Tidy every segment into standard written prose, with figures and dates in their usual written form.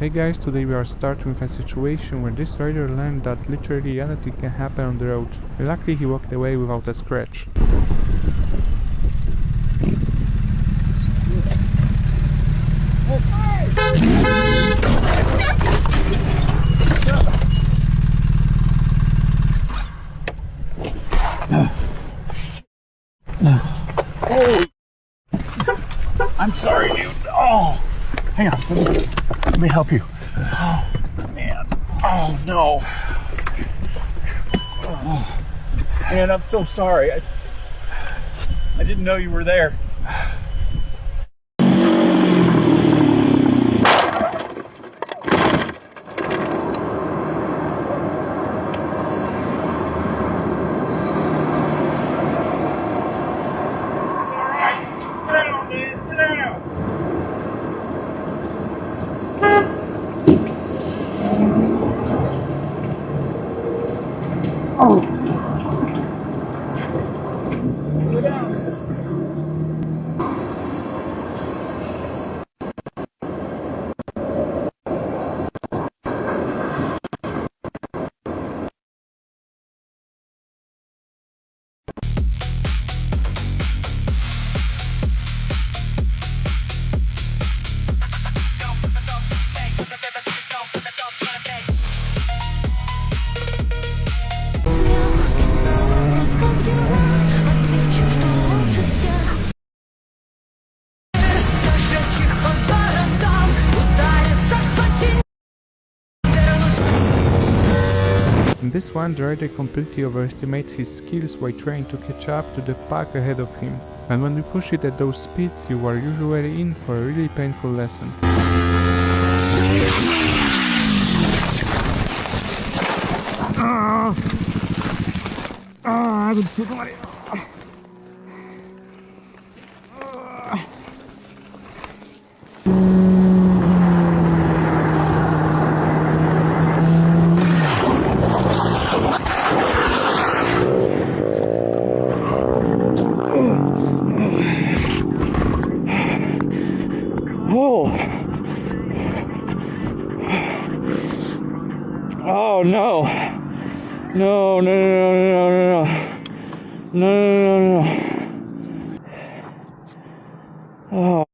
Hey guys, today we are starting with a situation where this rider learned that literally anything can happen on the road. Luckily he walked away without a scratch. Oh, I'm sorry, dude. Oh, hang on. Let me help you. Oh, man. Oh, no. Oh, man, I'm so sorry. I didn't know you were there. In this one, the rider completely overestimates his skills by trying to catch up to the pack ahead of him. And when you push it at those speeds, you are usually in for a really painful lesson. I've been too bloody. Oh no. No, no, no, no, no, no, no, no, no. Oh.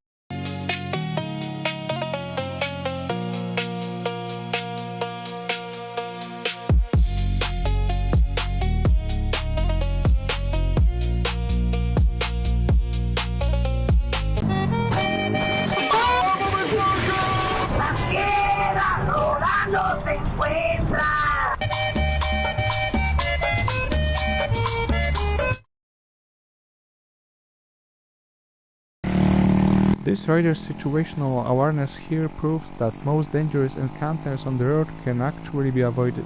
This rider's situational awareness here proves that most dangerous encounters on the road can actually be avoided.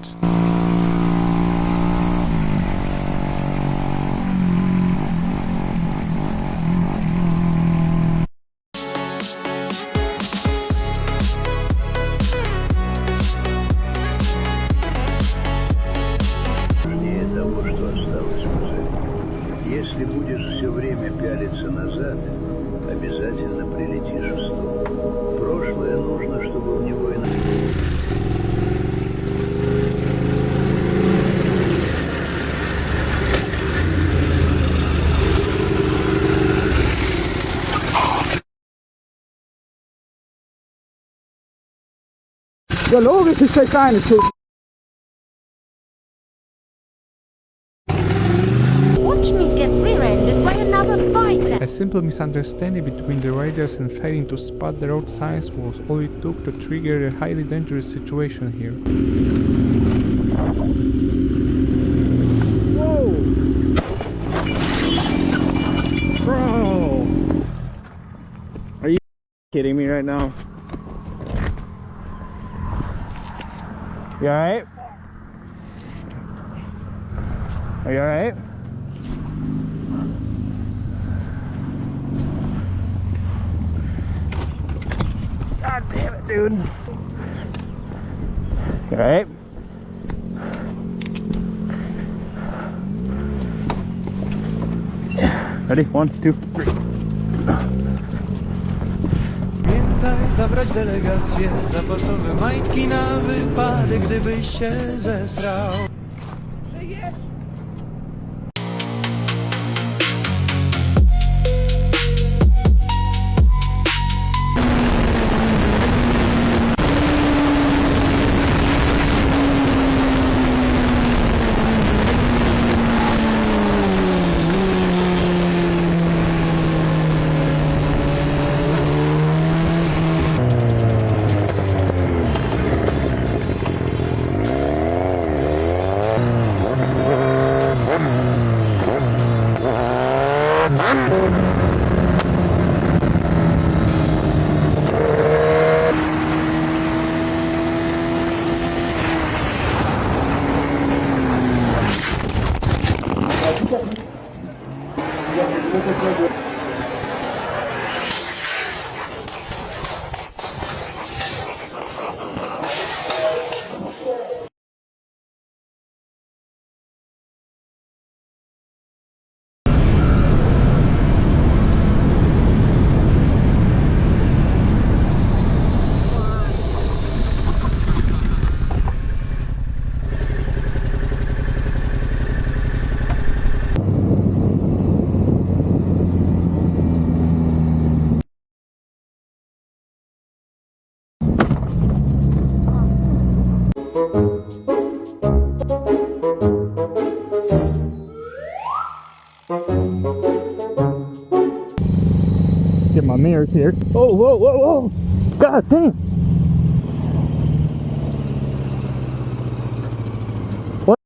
Того, что осталось позади. Если будешь все время пялиться назад, обязательно прилетишь в стол. Прошлое нужно, чтобы в него и... Ja, logisch ist das keine Schuld. Watch me get rear-ended by another biker. A simple misunderstanding between the riders and failing to spot the road signs was all it took to trigger a highly dangerous situation here. Whoa! Bro! Are you kidding me right now? You alright? Are you alright? God damn it, dude. You alright? Ready? 1, 2, 3. zabrać delegację, zapasowe majtki na wypadek, gdybyś się zesrał. Get my mirrors here. Oh, whoa, whoa, whoa! God damn! What?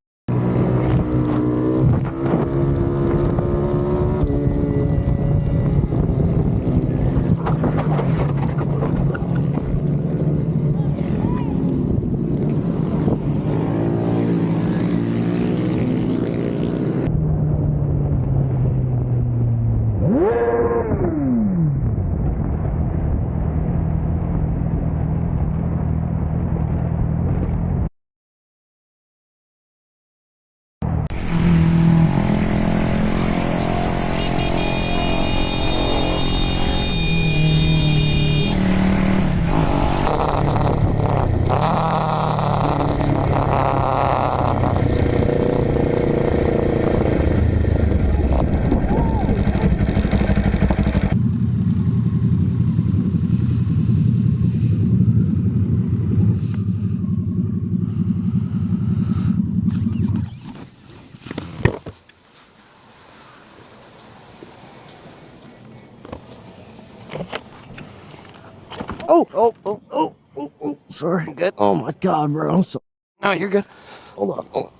Oh, sorry. Good. Oh my God, bro. I'm so. No, you're good. Hold on.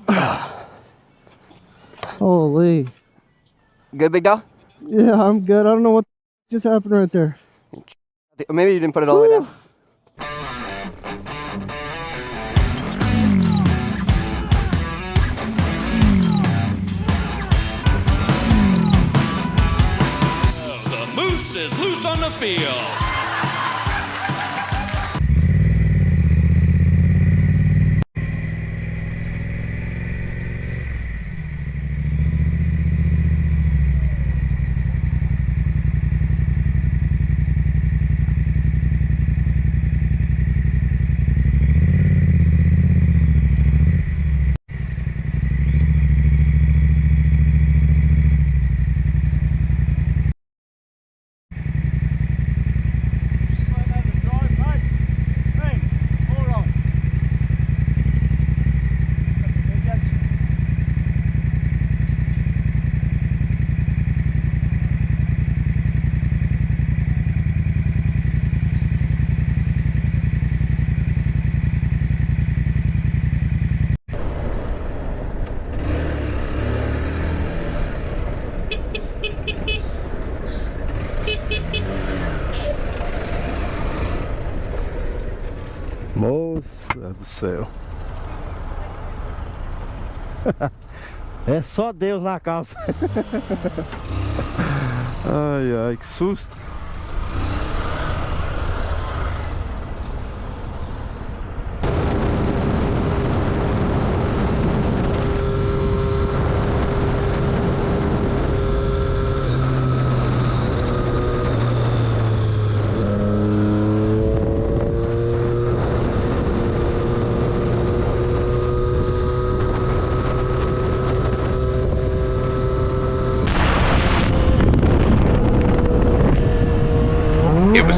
Holy. Good, big dog? Yeah, I'm good. I don't know what just happened right there. Maybe you didn't put it all the way down. The moose is loose on the field. Moça do céu. É só Deus na calça. Ai, ai, que susto.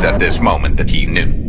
at this moment that he knew.